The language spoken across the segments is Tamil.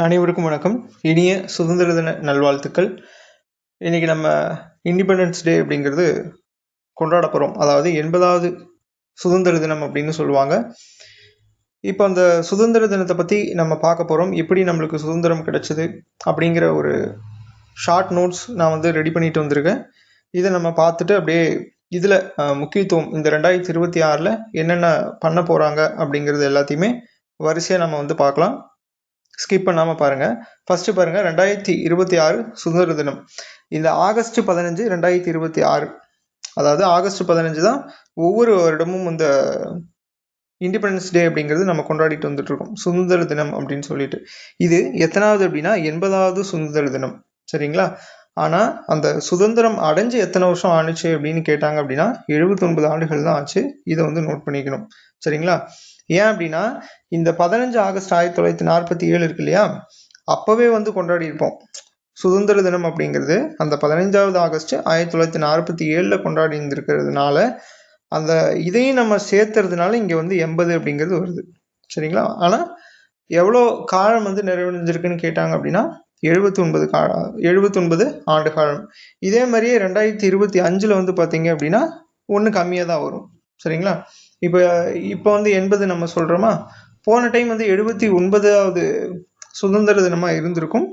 அனைவருக்கும் வணக்கம். இனிய சுதந்திர தின நல்வாழ்த்துக்கள். இன்னைக்கு நம்ம இண்டிபெண்டன்ஸ் டே அப்படிங்கிறது கொண்டாட போகிறோம். அதாவது 80வது சுதந்திர தினம் அப்படின்னு சொல்லுவாங்க. இப்போ அந்த சுதந்திர தினத்தை பற்றி நம்ம பார்க்க போகிறோம். எப்படி நம்மளுக்கு சுதந்திரம் கிடைச்சது அப்படிங்கிற ஒரு ஷார்ட் நோட்ஸ் நான் வந்து ரெடி பண்ணிட்டு வந்திருக்கேன். இதை நம்ம பார்த்துட்டு அப்படியே இதில் முக்கியத்துவம் இந்த 2026 என்னென்ன பண்ண போகிறாங்க அப்படிங்கிறது எல்லாத்தையுமே வரிசையாக நம்ம வந்து பார்க்கலாம். ஸ்கிப் பண்ணாமல் பாருங்கள். ஃபஸ்ட்டு பாருங்கள், 2026 சுதந்திர தினம். இந்த ஆகஸ்ட் 15 2026, அதாவது ஆகஸ்ட் 15 தான் ஒவ்வொரு வருடமும் இந்த இண்டிபெண்டன்ஸ் டே அப்படிங்கிறது நம்ம கொண்டாடிட்டு வந்துட்டு இருக்கோம், சுதந்திர தினம் அப்படின்னு சொல்லிட்டு. இது எத்தனாவது அப்படின்னா 80வது சுதந்திர தினம், சரிங்களா? ஆனால் அந்த சுதந்திரம் அடைஞ்சு எத்தனை வருஷம் ஆணுச்சு அப்படின்னு கேட்டாங்க அப்படின்னா 79 ஆண்டுகள் தான் ஆச்சு. இதை வந்து நோட் பண்ணிக்கணும், சரிங்களா? ஏன் அப்படின்னா இந்த 15 ஆகஸ்ட் 1947 இருக்கு இல்லையா, அப்பவே வந்து கொண்டாடி இருப்போம் சுதந்திர தினம் அப்படிங்கிறது. அந்த 15வது ஆகஸ்ட் 1947 கொண்டாடி இருந்திருக்கிறதுனால அந்த இதையும் நம்ம சேர்த்துறதுனால இங்கே வந்து 80 அப்படிங்கிறது வருது, சரிங்களா? ஆனால் எவ்வளோ காலம் வந்து நிறைவடைஞ்சிருக்குன்னு கேட்டாங்க அப்படின்னா 79 ஆண்டு காலம். இதே மாதிரியே 2025 வந்து பார்த்தீங்க அப்படின்னா ஒன்று கம்மியாக தான் வரும், சரிங்களா? இப்போ வந்து 80 நம்ம சொல்கிறோமா, போன டைம் வந்து 79வது சுதந்திர தினமாக இருந்திருக்கும்.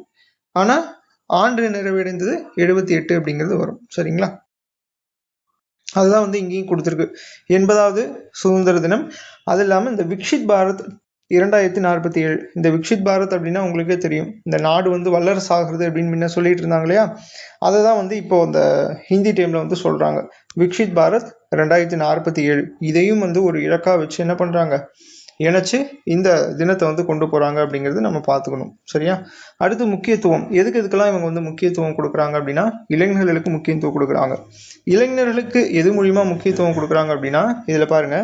ஆனால் ஆண்டு நிறைவடைந்தது 78 அப்படிங்கிறது வரும், சரிங்களா? அதுதான் வந்து இங்கேயும் கொடுத்துருக்கு 80வது சுதந்திர தினம். அது இல்லாமல் இந்த விக்ஷித் பாரத் 2047, இந்த விக்ஷித் பாரத் அப்படின்னா உங்களுக்கே தெரியும், இந்த நாடு வந்து வல்லரசு ஆகுறது அப்படின்னு முன்ன சொல்லிட்டு இருந்தாங்க இல்லையா, அதை தான் வந்து இப்போ அந்த ஹிந்தி டைம்ல வந்து சொல்றாங்க விக்ஷித் பாரத் 2047. இதையும் வந்து ஒரு இலக்கா வச்சு என்ன பண்றாங்க, இணைச்சு இந்த தினத்தை வந்து கொண்டு போறாங்க அப்படிங்கிறது நம்ம பார்த்துக்கணும், சரியா? அடுத்து முக்கியத்துவம். எதுக்கெல்லாம் இவங்க வந்து முக்கியத்துவம் கொடுக்குறாங்க அப்படின்னா இளைஞர்களுக்கு முக்கியத்துவம் கொடுக்குறாங்க. இளைஞர்களுக்கு எது மூலியமா முக்கியத்துவம் கொடுக்குறாங்க அப்படின்னா இதுல பாருங்க,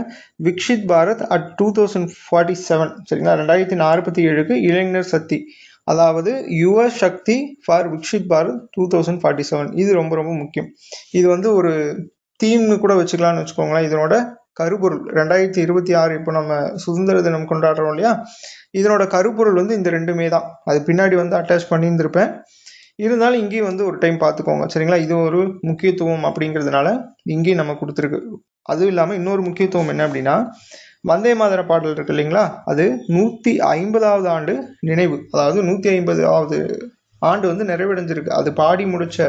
விக்ஷித் பாரத் அட் 2047, சரிங்களா? 2047 இளைஞர் சக்தி, அதாவது யுவ சக்தி ஃபார் விக்ஷித் பாரத் 2047. இது ரொம்ப ரொம்ப முக்கியம். இது வந்து ஒரு தீம்னு கூட வச்சுக்கலாம்னு வச்சுக்கோங்களேன். இதனோட கருப்பொருள் 2026 இப்போ நம்ம சுதந்திர தினம் கொண்டாடுறோம் இல்லையா, இதனோட கருப்பொருள் வந்து இந்த ரெண்டுமே தான். அது பின்னாடி வந்து அட்டாச் பண்ணியிருந்திருப்பேன், இருந்தாலும் இங்கேயும் வந்து ஒரு டைம் பார்த்துக்கோங்க, சரிங்களா? இது ஒரு முக்கியத்துவம் அப்படிங்கிறதுனால இங்கேயும் நம்ம கொடுத்துருக்கு. அதுவும் இல்லாமல் இன்னொரு முக்கியத்துவம் என்ன அப்படின்னா வந்தே மாதர பாடல் இருக்கு இல்லைங்களா, அது 150வது ஆண்டு நினைவு, அதாவது 150வது ஆண்டு வந்து நிறைவடைஞ்சிருக்கு. அது பாடி முடிச்ச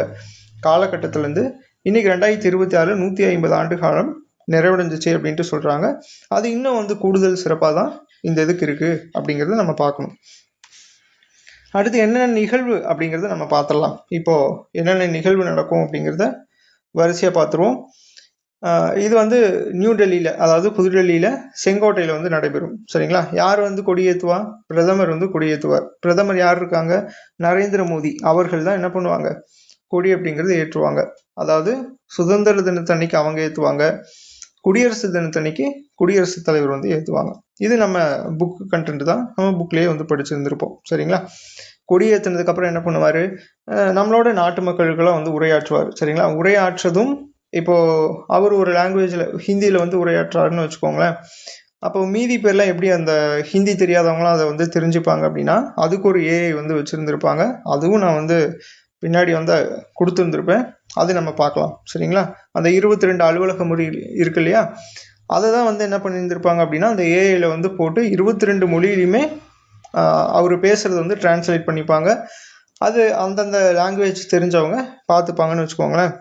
காலகட்டத்திலேருந்து இன்னைக்கு 2026 150 ஆண்டு காலம் நிறைவடைஞ்சிச்சு அப்படின்ட்டு சொல்றாங்க. அது இன்னும் வந்து கூடுதல் சிறப்பாக தான் இந்த இதுக்கு இருக்கு அப்படிங்கிறத நம்ம பார்க்கணும். அடுத்து என்னென்ன நிகழ்வு அப்படிங்கிறத நம்ம பார்த்துடலாம். இப்போ என்னென்ன நிகழ்வு நடக்கும் அப்படிங்கிறத வரிசையாக பார்த்துருவோம். இது வந்து நியூ டெல்லியில், அதாவது புதுடெல்லியில் செங்கோட்டையில் வந்து நடைபெறும், சரிங்களா? யார் வந்து கொடியேற்றுவா? பிரதமர் வந்து கொடியேற்றுவார். பிரதமர் யார் இருக்காங்க? நரேந்திர மோடி அவர்கள் தான் என்ன பண்ணுவாங்க, கொடி அப்படிங்கிறது ஏற்றுவாங்க. அதாவது சுதந்திர தினத்தன்னைக்கு அவங்க ஏற்றுவாங்க, குடியரசு தினத்தன்னைக்கு குடியரசுத் தலைவர் வந்து ஏற்றுவாங்க. இது நம்ம புக் கண்டென்ட் தான், நம்ம புக்லேயே வந்து படிச்சிருந்திருப்போம், சரிங்களா? கொடியேற்றினதுக்கு அப்புறம் என்ன பண்ணுவார், நம்மளோட நாட்டு மக்களுக்கெல்லாம் வந்து உரையாற்றுவார், சரிங்களா? உரையாற்றதும் இப்போ அவர் ஒரு லாங்குவேஜில் ஹிந்தியில் வந்து உரையாற்றாருன்னு வச்சுக்கோங்களேன். அப்போ மீதி பேர்லாம் எப்படி அந்த ஹிந்தி தெரியாதவங்களாம் அதை வந்து தெரிஞ்சுப்பாங்க அப்படின்னா அதுக்கு ஒரு ஏஐ வந்து வச்சுருந்துருப்பாங்க. அதுவும் நான் வந்து பின்னாடி வந்து கொடுத்துருந்துருப்பேன், அது நம்ம பார்க்கலாம், சரிங்களா? அந்த 22 அலுவலக மொழி இருக்கு இல்லையா, அதை தான் வந்து என்ன பண்ணியிருந்திருப்பாங்க அப்படின்னா அந்த ஏஐயில் வந்து போட்டு 22 மொழியிலையுமே அவர் பேசுகிறது வந்து டிரான்ஸ்லேட் பண்ணிப்பாங்க. அது அந்தந்த லாங்குவேஜ் தெரிஞ்சவங்க பார்த்துப்பாங்கன்னு வச்சுக்கோங்களேன்.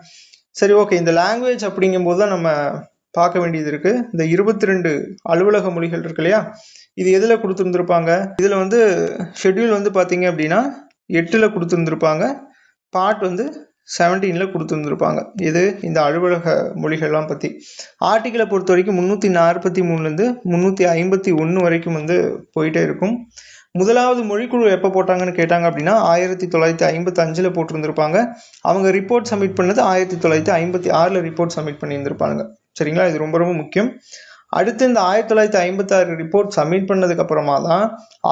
சரி, ஓகே. இந்த லாங்குவேஜ் அப்படிங்கும்போது தான் நம்ம பார்க்க வேண்டியது இருக்கு. இந்த 22 அலுவலக மொழிகள் இருக்கு இல்லையா, இது எதில் கொடுத்துருந்துருப்பாங்க? இதில் வந்து ஷெட்யூல் வந்து பார்த்தீங்க அப்படின்னா 8ல் கொடுத்துருந்துருப்பாங்க, பார்ட் வந்து 17 கொடுத்துருந்துருப்பாங்க. இது இந்த அலுவலக மொழிகள்லாம் பற்றி. ஆர்டிக்கிளை பொறுத்த வரைக்கும் 343லேருந்து 351 வரைக்கும் வந்து போயிட்டே இருக்கும். முதலாவது மொழிக்குழு எப்போ போட்டாங்கன்னு கேட்டாங்க அப்படின்னா 1955 போட்டிருந்திருப்பாங்க. அவங்க ரிப்போர்ட் சப்மிட் பண்ணது 1956 ரிப்போர்ட் சப்மிட் பண்ணியிருந்திருப்பாங்க, சரிங்களா? இது ரொம்ப ரொம்ப முக்கியம். அடுத்து இந்த 1956 ரிப்போர்ட் சப்மிட் பண்ணதுக்கு அப்புறமா தான்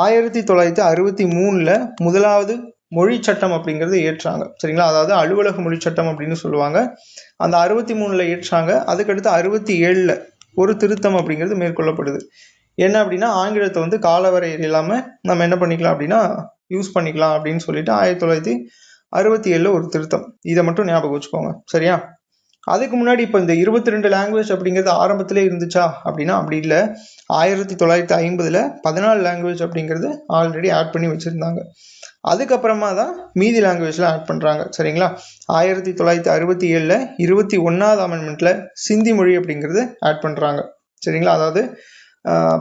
1963 முதலாவது மொழி சட்டம் அப்படிங்கிறது ஏற்றாங்க, சரிங்களா? அதாவது அலுவலக மொழி சட்டம் அப்படின்னு சொல்லுவாங்க. அந்த 63 ஏற்றாங்க. அதுக்கடுத்து 67 ஒரு திருத்தம் அப்படிங்கிறது மேற்கொள்ளப்படுது. என்ன அப்படின்னா ஆங்கிலத்தை வந்து காலவரையறை இல்லாமல் நம்ம என்ன பண்ணிக்கலாம் அப்படின்னா யூஸ் பண்ணிக்கலாம் அப்படின்னு சொல்லிட்டு 1967 ஒரு திருத்தம். இதை மட்டும் ஞாபகம் வச்சுக்கோங்க, சரியா? அதுக்கு முன்னாடி இப்போ இந்த 22 லாங்குவேஜ் அப்படிங்கிறது ஆரம்பத்திலே இருந்துச்சா அப்படின்னா அப்படி இல்லை. 1950 14 லாங்குவேஜ் அப்படிங்கிறது ஆல்ரெடி ஆட் பண்ணி வச்சுருந்தாங்க. அதுக்கப்புறமா தான் மீதி லாங்குவேஜ்லாம் ஆட் பண்ணுறாங்க, சரிங்களா? 1967 21வது அமெண்ட்மெண்ட்டில் சிந்தி மொழி அப்படிங்கிறது ஆட் பண்ணுறாங்க, சரிங்களா? அதாவது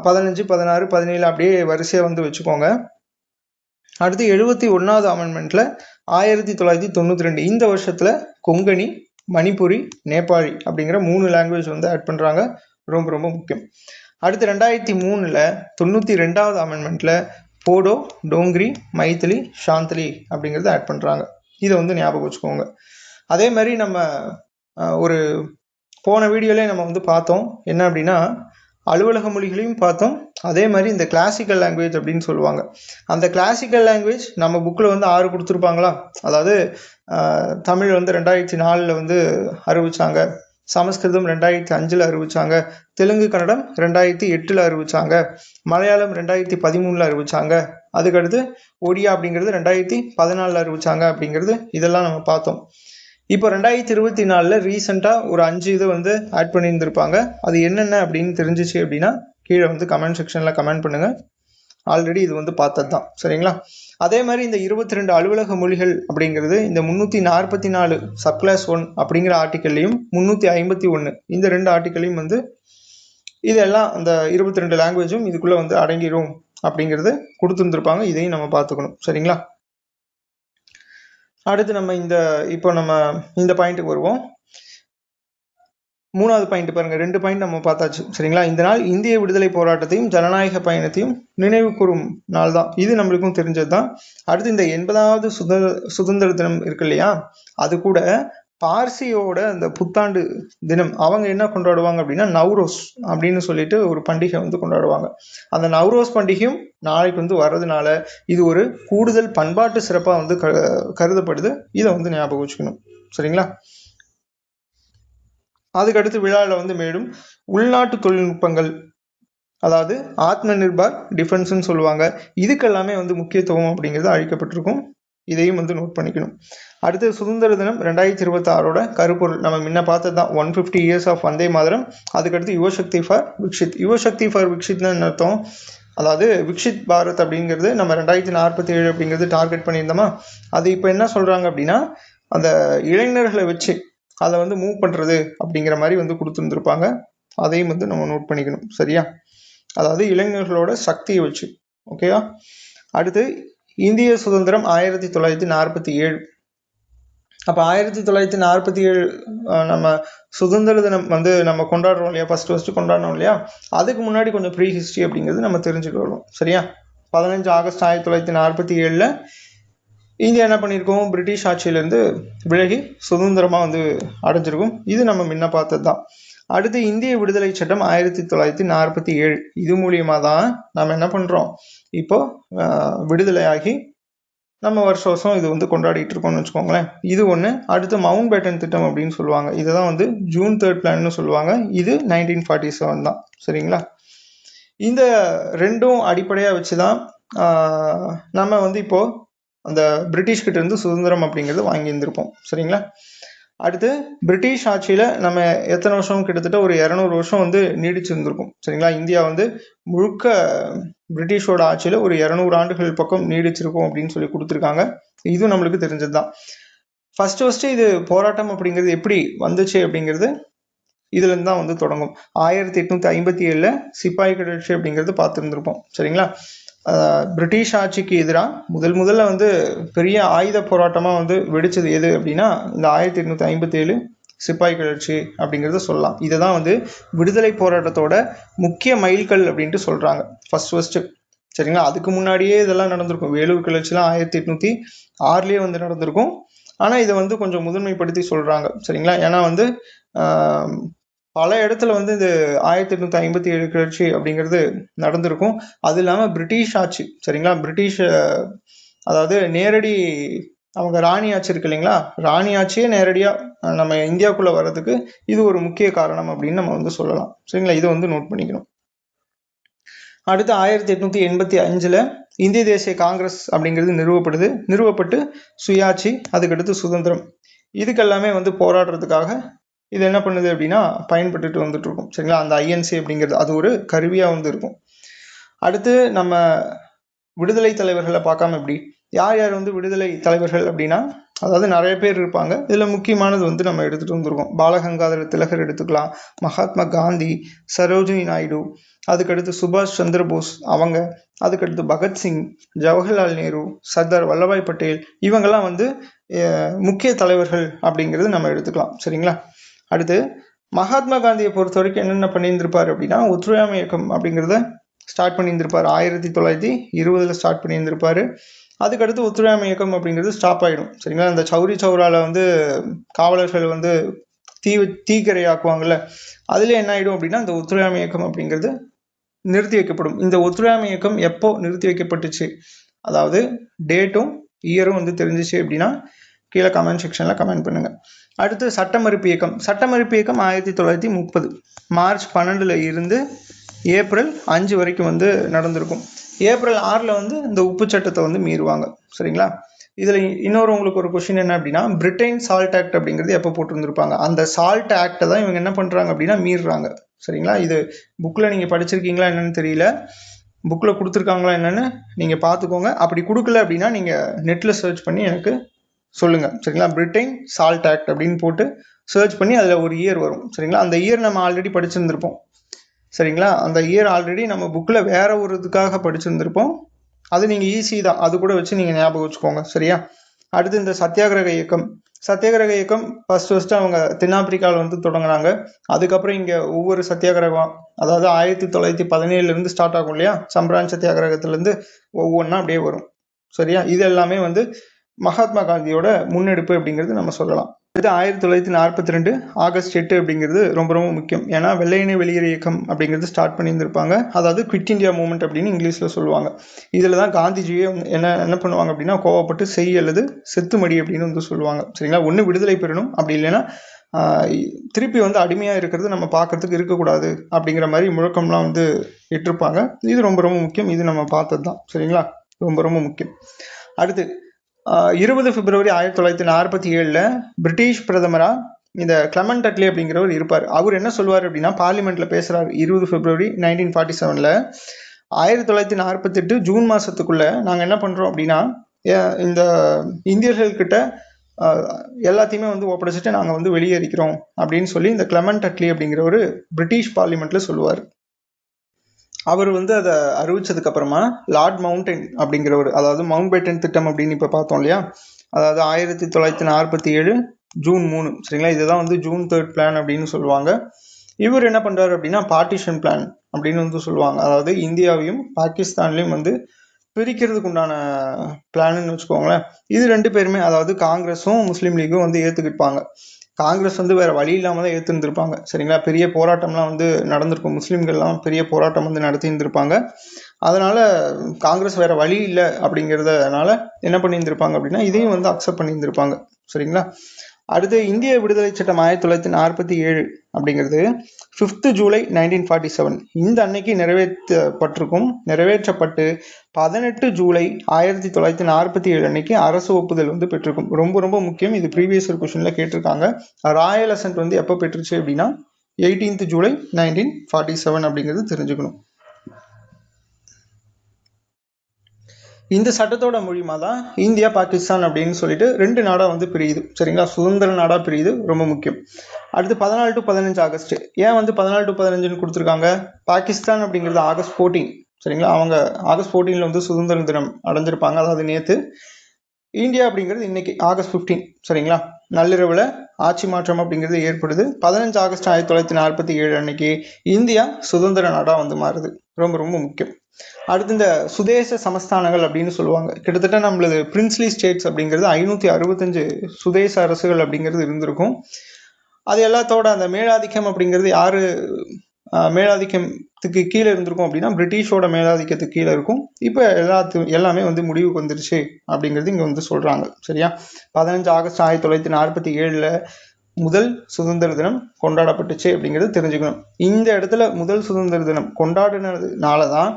15, 16, 17 அப்படியே வரிசையாக வந்து வச்சுக்கோங்க. அடுத்து 71வது அமெண்ட்மெண்ட்டில் 1992 இந்த வருஷத்தில் கொங்கணி, மணிப்புரி, நேபாளி அப்படிங்கிற 3 லாங்குவேஜ் வந்து ஆட் பண்ணுறாங்க. ரொம்ப ரொம்ப முக்கியம். அடுத்து 2003 92வது அமெண்ட்மெண்ட்டில் போடோ, டோங்கிரி, மைத்திலி, சாந்தலி அப்படிங்கிறத ஆட் பண்ணுறாங்க. இதை வந்து ஞாபகம் வச்சுக்கோங்க. அதே மாதிரி நம்ம ஒரு போன வீடியோலேயே நம்ம வந்து பார்த்தோம் என்ன அப்படின்னா அலுவலக மொழிகளையும் பார்த்தோம். அதே மாதிரி இந்த கிளாசிக்கல் லாங்குவேஜ் அப்படின்னு சொல்லுவாங்க. அந்த கிளாசிக்கல் லாங்குவேஜ் நம்ம புக்கில் வந்து 6 கொடுத்துருப்பாங்களா? அதாவது தமிழ் வந்து 2004 வந்து அறிவிச்சாங்க, சமஸ்கிருதம் 2005 அறிவிச்சாங்க, தெலுங்கு கன்னடம் 2008 அறிவிச்சாங்க, மலையாளம் 2013 அறிவிச்சாங்க, அதுக்கடுத்து ஒடியா அப்படிங்கிறது 2014 அறிவிச்சாங்க அப்படிங்கிறது இதெல்லாம் நம்ம பார்த்தோம். இப்போ 2024 ரீசெண்டாக ஒரு 5 இது வந்து ஆட் பண்ணியிருந்திருப்பாங்க. அது என்னென்ன அப்படின்னு தெரிஞ்சிச்சு அப்படின்னா கீழே வந்து கமெண்ட் செக்ஷனில் கமெண்ட் பண்ணுங்கள். ஆல்ரெடி இது வந்து பார்த்தது தான், சரிங்களா? அதே மாதிரி இந்த 22 அலுவலக மொழிகள் அப்படிங்கிறது இந்த 344 சப்கிளாஸ் 1 அப்படிங்கிற ஆர்டிக்கல்லையும் 351 இந்த 2 ஆர்டிக்கல்லையும் வந்து இதெல்லாம் அந்த 22 லாங்குவேஜும் இதுக்குள்ளே வந்து அடங்கிடும் அப்படிங்கிறது கொடுத்துருந்துருப்பாங்க. இதையும் நம்ம பார்த்துக்கணும், சரிங்களா? அடுத்து நம்ம இப்போ நம்ம இந்த பாயிண்ட்டுக்கு வருவோம். 3வது பாயிண்ட் பாருங்க, 2 பாயிண்ட் நம்ம பார்த்தாச்சு, சரிங்களா? இந்த நாள் இந்திய விடுதலை போராட்டத்தையும் ஜனநாயக பயணத்தையும் நினைவு கூறும் நாள் தான். இது நம்மளுக்கும் தெரிஞ்சது தான். அடுத்து இந்த 80வது சுதந்திர தினம் இருக்கு இல்லையா, அது கூட பார்சியோட அந்த புத்தாண்டு தினம் அவங்க என்ன கொண்டாடுவாங்க அப்படின்னா நவ்ரோஸ் அப்படின்னு சொல்லிட்டு ஒரு பண்டிகை வந்து கொண்டாடுவாங்க. அந்த நவ்ரோஸ் பண்டிகையும் நாளைக்கு வந்து வர்றதுனால இது ஒரு கூடுதல் பண்பாட்டு சிறப்பாக வந்து கருதப்படுது. இதை வந்து ஞாபகம் வச்சுக்கணும், சரிங்களா? அதுக்கடுத்து விழாவில் வந்து மேலும் உள்நாட்டு தொழில்நுட்பங்கள், அதாவது ஆத்ம நிர்பார் டிஃபென்ஸ்ன்னு சொல்லுவாங்க, இதுக்கெல்லாமே வந்து முக்கியத்துவம் அப்படிங்கிறது அளிக்கப்பட்டிருக்கும். இதையும் வந்து நோட் பண்ணிக்கணும். அடுத்து சுதந்திர தினம் 2026 கருப்பொருள் நம்ம முன்ன பார்த்தது தான், 150 years ஆஃப் வந்தே மாதரம். அதுக்கடுத்து யுவசக்தி ஃபார் விக்ஷித். யுவசக்தி ஃபார் விக்ஷித்னு என்ன அர்த்தம்? அதாவது விக்ஷித் பாரத் அப்படிங்கிறது நம்ம 2047 அப்படிங்கிறது டார்கெட் பண்ணியிருந்தோமா, அது இப்போ என்ன சொல்கிறாங்க அப்படின்னா அந்த இளைஞர்களை வச்சு அதை வந்து மூவ் பண்ணுறது அப்படிங்கிற மாதிரி வந்து கொடுத்துருந்துருப்பாங்க. அதையும் வந்து நம்ம நோட் பண்ணிக்கணும், சரியா? அதாவது இளைஞர்களோட சக்தியை வச்சு, ஓகேவா? அடுத்து இந்திய சுதந்திரம் 1947. அப்போ 1947 நம்ம சுதந்திர தினம் வந்து நம்ம கொண்டாடுறோம் இல்லையா, ஃபர்ஸ்ட் கொண்டாடணும் இல்லையா, அதுக்கு முன்னாடி கொஞ்சம் ப்ரீ ஹிஸ்ட்ரி அப்படிங்கிறது நம்ம தெரிஞ்சுட்டு வரோம், சரியா? 15 ஆகஸ்ட் 1947 இந்தியா என்ன பண்ணியிருக்கோம், பிரிட்டிஷ் ஆட்சியிலேருந்து விலகி சுதந்திரமாக வந்து அடைஞ்சிருக்கும். இது நம்ம முன்ன பார்த்தது தான். அடுத்து இந்திய விடுதலை சட்டம் 1947. இது மூலியமாக தான் நம்ம என்ன பண்ணுறோம், இப்போ விடுதலையாகி நம்ம வருஷம் இது வந்து கொண்டாடிட்டு இருக்கோம்னு வச்சுக்கோங்களேன். இது ஒன்று. அடுத்து மவுண்ட் பேட்டன் திட்டம் அப்படின்னு சொல்லுவாங்க. இதை தான் வந்து ஜூன் 3 பிளான்னு சொல்லுவாங்க. இது 1947 தான், சரிங்களா? இந்த ரெண்டும் அடிப்படையாக வச்சு தான் நம்ம வந்து இப்போது அந்த பிரிட்டிஷ்கிட்ட இருந்து சுதந்திரம் அப்படிங்கிறது வாங்கியிருந்திருப்போம், சரிங்களா? அடுத்து பிரிட்டிஷ் ஆட்சியில் நம்ம எத்தனை வருஷம், கிட்டத்தட்ட ஒரு 200 வருஷம் வந்து நீடிச்சிருந்திருக்கும், சரிங்களா? இந்தியா வந்து முழுக்க பிரிட்டிஷோட ஆட்சியில் ஒரு 200 ஆண்டுகள் பக்கம் நீடிச்சிருக்கும் அப்படின்னு சொல்லி கொடுத்துருக்காங்க. இதுவும் நம்மளுக்கு தெரிஞ்சது தான். ஃபர்ஸ்ட் இது போராட்டம் அப்படிங்கிறது எப்படி வந்துச்சு அப்படிங்கிறது இதுலேருந்து தான் வந்து தொடங்கும். 1857 சிப்பாய் கிளர்ச்சி அப்படிங்கிறது பார்த்துருந்துருப்போம், சரிங்களா? பிரிட்டிஷ் ஆட்சிக்கு எதிராக முதல்ல வந்து பெரிய ஆயுத போராட்டமாக வந்து வெடிச்சது எது அப்படின்னா இந்த 1857 சிப்பாய் கிளர்ச்சி அப்படிங்கிறத சொல்லலாம். இதை தான் வந்து விடுதலை போராட்டத்தோட முக்கிய மைல்கல் அப்படின்ட்டு சொல்கிறாங்க ஃபர்ஸ்ட், சரிங்களா? அதுக்கு முன்னாடியே இதெல்லாம் நடந்திருக்கும். வேலூர் கிளர்ச்சிலாம் 1806 வந்து நடந்திருக்கும். ஆனால் இதை வந்து கொஞ்சம் முதன்மைப்படுத்தி சொல்கிறாங்க, சரிங்களா? ஏன்னா வந்து பல இடத்துல வந்து இந்த 1857 கிளர்ச்சி அப்படிங்கிறது நடந்திருக்கும். அது இல்லாமல் பிரிட்டிஷ் ஆட்சி, சரிங்களா? பிரிட்டிஷ் அதாவது நேரடி அவங்க ராணி ஆட்சி இருக்கு இல்லைங்களா, ராணி ஆட்சியே நேரடியாக நம்ம இந்தியாவுக்குள்ளே வர்றதுக்கு இது ஒரு முக்கிய காரணம் அப்படின்னு நம்ம வந்து சொல்லலாம், சரிங்களா? இதை வந்து நோட் பண்ணிக்கணும். அடுத்து 1885 இந்திய தேசிய காங்கிரஸ் அப்படிங்கிறது நிறுவப்பட்டு சுயாட்சி, அதுக்கடுத்து சுதந்திரம், இதுக்கெல்லாமே வந்து போராடுறதுக்காக இது என்ன பண்ணுது அப்படின்னா பயன்பட்டுட்டு வந்துட்டு இருக்கும். சரிங்களா, அந்த ஐஎன்சி அப்படிங்கிறது அது ஒரு கருவியாக வந்து இருக்கும். அடுத்து நம்ம விடுதலை தலைவர்களை பார்க்காம எப்படி, யார் யார் வந்து விடுதலை தலைவர்கள் அப்படின்னா, அதாவது நிறைய பேர் இருப்பாங்க. இதில் முக்கியமானது வந்து நம்ம எடுத்துகிட்டு வந்திருக்கோம். பாலகங்காதர திலகர் எடுத்துக்கலாம், மகாத்மா காந்தி, சரோஜினி நாயுடு, அதுக்கடுத்து சுபாஷ் சந்திர போஸ் அவங்க, அதுக்கடுத்து பகத்சிங், ஜவஹர்லால் நேரு, சர்தார் வல்லபாய் பட்டேல், இவங்கெல்லாம் வந்து முக்கிய தலைவர்கள் அப்படிங்கிறது நம்ம எடுத்துக்கலாம். சரிங்களா, அடுத்து மகாத்மா காந்தியை பொறுத்த வரைக்கும் என்னென்ன பண்ணியிருந்திருப்பார் அப்படின்னா, ஒத்துழையாமை இயக்கம் அப்படிங்கிறத ஸ்டார்ட் பண்ணியிருந்திருப்பார். 1920 ஸ்டார்ட் பண்ணியிருந்திருப்பாரு. அதுக்கடுத்து ஒத்துழையாமை இயக்கம் அப்படிங்கிறது ஸ்டாப் ஆகிடும். சரிங்களா, இந்த சௌரி சௌராவில் வந்து காவலர்கள் வந்து தீக்கிரையாக்குவாங்கல்ல, அதில் என்ன ஆகிடும் அப்படின்னா இந்த ஒத்துழையாமை இயக்கம் அப்படிங்கிறது நிறுத்தி வைக்கப்படும். இந்த ஒத்துழையாமை இயக்கம் எப்போ நிறுத்தி வைக்கப்பட்டுச்சு, அதாவது டேட்டும் இயரும் வந்து தெரிஞ்சிச்சு அப்படின்னா கீழே கமெண்ட் செக்ஷனில் கமெண்ட் பண்ணுங்கள். அடுத்து சட்ட மறுப்பு இயக்கம். சட்ட மறுப்பு இயக்கம் 1930 மார்ச் 12 இருந்து ஏப்ரல் 5 வரைக்கும் வந்து நடந்திருக்கும். ஏப்ரல் 6 வந்து இந்த உப்பு சட்டத்தை வந்து மீறுவாங்க. சரிங்களா, இதில் இன்னொரு உங்களுக்கு ஒரு கொஸ்டின் என்ன அப்படின்னா, பிரிட்டன் சால்ட் ஆக்ட் அப்படிங்கிறது எப்போ போட்டிருந்துருப்பாங்க, அந்த சால்ட் ஆக்டை தான் இவங்க என்ன பண்ணுறாங்க அப்படின்னா மீறுறாங்க. சரிங்களா, இது புக்கில் நீங்கள் படிச்சிருக்கீங்களா என்னன்னு தெரியல, புக்கில் கொடுத்துருக்காங்களா என்னன்னு நீங்கள் பார்த்துக்கோங்க. அப்படி கொடுக்கல அப்படின்னா நீங்கள் நெட்டில் சர்ச் பண்ணி எனக்கு சொல்லுங்கள். சரிங்களா, பிரிட்டன் சால்ட் ஆக்ட் அப்படின்னு போட்டு சர்ச் பண்ணி அதில் ஒரு இயர் வரும். சரிங்களா, அந்த இயர் நம்ம ஆல்ரெடி படிச்சிருந்திருப்போம். சரிங்களா, அந்த இயர் ஆல்ரெடி நம்ம புக்கில் வேற ஒரு இதுக்காக படிச்சிருந்திருப்போம். அது நீங்கள் ஈஸி தான், அது கூட வச்சு நீங்கள் ஞாபகம் வச்சுக்கோங்க. சரியா, அடுத்து இந்த சத்தியாகிரக இயக்கம். சத்தியாகிரக இயக்கம் ஃபர்ஸ்ட் அவங்க தென்னாப்பிரிக்காவில் வந்து தொடங்கினாங்க. அதுக்கப்புறம் இங்கே ஒவ்வொரு சத்தியாகிரகம், அதாவது 1917 ஸ்டார்ட் ஆகும் இல்லையா, சம்பரான் சத்தியாகிரகத்திலேருந்து ஒவ்வொன்றா அப்படியே வரும். சரியா, இது எல்லாமே வந்து மகாத்மா காந்தியோட முன்னெடுப்பு அப்படிங்கிறது நம்ம சொல்லலாம். அடுத்து 1942 ஆகஸ்ட் 8 அப்படிங்கிறது ரொம்ப ரொம்ப முக்கியம். ஏன்னா வெள்ளையனே வெளியேறு இயக்கம் அப்படிங்கிறது ஸ்டார்ட் பண்ணியிருந்திருப்பாங்க. அதாவது குவிட் இந்தியா மூவ்மெண்ட் அப்படின்னு இங்கிலீஷில் சொல்லுவாங்க. இதில் தான் காந்திஜியே என்ன பண்ணுவாங்க அப்படின்னா, கோவப்பட்டு செய் அல்லது செத்துமடி அப்படின்னு வந்து சொல்லுவாங்க. சரிங்களா, ஒன்று விடுதலை பெறணும், அப்படி இல்லைன்னா திருப்பி வந்து அடிமையாக இருக்கிறது நம்ம பார்க்கறதுக்கு இருக்கக்கூடாது அப்படிங்கிற மாதிரி முழக்கம்லாம் வந்து இட்டிருப்பாங்க. இது ரொம்ப ரொம்ப முக்கியம், இது நம்ம பார்த்தது தான். சரிங்களா, ரொம்ப ரொம்ப முக்கியம். அடுத்து 20 பிப்ரவரி 1947 பிரிட்டிஷ் பிரதமராக இந்த கிளமெண்ட் அட்லி அப்படிங்கிறவர் இருப்பார். அவர் என்ன சொல்லுவார் அப்படின்னா, பார்லிமெண்ட்டில் பேசுகிறார் 20 பிப்ரவரி 1947. 1948 ஜூன் மாதத்துக்குள்ளே நாங்கள் என்ன பண்ணுறோம் அப்படின்னா, இந்த இந்தியர்கள்கிட்ட எல்லாத்தையுமே வந்து ஒப்படைச்சிட்டு நாங்கள் வந்து வெளியேறிக்கிறோம் அப்படின்னு சொல்லி இந்த கிளமெண்ட் அட்லி அப்படிங்கிறவர் பிரிட்டிஷ் பார்லிமெண்ட்டில் சொல்லுவார். அவர் வந்து அதை அறிவிச்சதுக்கு அப்புறமா லார்ட் மவுண்டன் அப்படிங்கிறவர், அதாவது மவுண்ட் பேட்டன் திட்டம் அப்படின்னு இப்போ பார்த்தோம் இல்லையா, அதாவது 1947 ஜூன் 3. சரிங்களா, இதுதான் வந்து ஜூன் 3 பிளான் அப்படின்னு சொல்லுவாங்க. இவர் என்ன பண்ணுறாரு அப்படின்னா பார்ட்டிஷன் பிளான் அப்படின்னு வந்து சொல்லுவாங்க. அதாவது இந்தியாவையும் பாகிஸ்தான்லையும் வந்து பிரிக்கிறதுக்கு உண்டான பிளான்னு வச்சுக்கோங்களேன். இது ரெண்டு பேருமே, அதாவது காங்கிரஸும் முஸ்லீம் லீக்கும் வந்து ஏற்றுக்கிட்டாங்க. காங்கிரஸ் வந்து வேறு வழி இல்லாமல் தான் ஏற்றுருந்துருப்பாங்க. சரிங்களா, பெரிய போராட்டம்லாம் வந்து நடந்திருக்கும், முஸ்லீம்கள்லாம் பெரிய போராட்டம் வந்து நடத்தியிருந்திருப்பாங்க. அதனால் காங்கிரஸ் வேறு வழி இல்லை அப்படிங்கிறதுனால என்ன பண்ணியிருந்திருப்பாங்க அப்படின்னா இதையும் வந்து அக்செப்ட் பண்ணியிருந்திருப்பாங்க. சரிங்களா, அடுத்து இந்திய விடுதலை சட்டம் 1947 அப்படிங்கிறது 5 ஜூலை 1947 இந்த அன்னைக்கு நிறைவேற்றப்பட்டு 18 ஜூலை 1947 அன்னைக்கு அரசு ஒப்புதல் வந்து பெற்றிருக்கும். ரொம்ப ரொம்ப முக்கியம், இது ப்ரீவியஸ் இயர் கொஸ்டின்ல கேட்டிருக்காங்க. ராயல் அசன்ட் வந்து எப்போ பெற்றுச்சு அப்படின்னா 18 ஜூலை 1947 அப்படிங்கிறது தெரிஞ்சுக்கணும். இந்த சட்டத்தோட மூலியமா தான் இந்தியா பாகிஸ்தான் அப்படின்னு சொல்லிட்டு 2 நாடாக வந்து பிரியுது. சரிங்களா, சுதந்திர நாடாக பிரியுது, ரொம்ப முக்கியம். அடுத்து 14 to 15 ஆகஸ்ட். ஏன் வந்து 14 to 15 கொடுத்துருக்காங்க? பாகிஸ்தான் அப்படிங்கிறது ஆகஸ்ட் 14. சரிங்களா, அவங்க ஆகஸ்ட் 14 வந்து சுதந்திர தினம் அடைஞ்சிருப்பாங்க, அதாவது நேற்று. இந்தியா அப்படிங்கிறது இன்னைக்கு ஆகஸ்ட் 15. சரிங்களா, நள்ளிரவில் ஆட்சி மாற்றம் அப்படிங்கிறது ஏற்படுது. 15 ஆகஸ்ட் 1947 அன்னைக்கு இந்தியா சுதந்திர நாடாக வந்து மாறுது. ரொம்ப ரொம்ப முக்கியம். அடுத்து இந்த சுதேச சமஸ்தானங்கள் அப்படின்னு சொல்லுவாங்க. கிட்டத்தட்ட நம்மளது பிரின்ஸ்லி ஸ்டேட்ஸ் அப்படிங்கிறது 565 சுதேச அரசுகள் அப்படிங்கிறது இருந்திருக்கும். அது எல்லாத்தோட அந்த மேலாதிக்கம் அப்படிங்கிறது யாரு மேலாதிக்கத்துக்கு கீழே இருந்திருக்கும் அப்படின்னா பிரிட்டிஷோட மேலாதிக்கத்துக்கு கீழே இருக்கும். இப்போ எல்லாமே வந்து முடிவுக்கு வந்துருச்சு அப்படிங்கிறது இங்கே வந்து சொல்கிறாங்க. சரியா, 15 ஆகஸ்ட் 1947 முதல் சுதந்திர தினம் கொண்டாடப்பட்டுச்சு அப்படிங்கிறது தெரிஞ்சுக்கணும். இந்த இடத்துல முதல் சுதந்திர தினம் கொண்டாடினதுனால தான்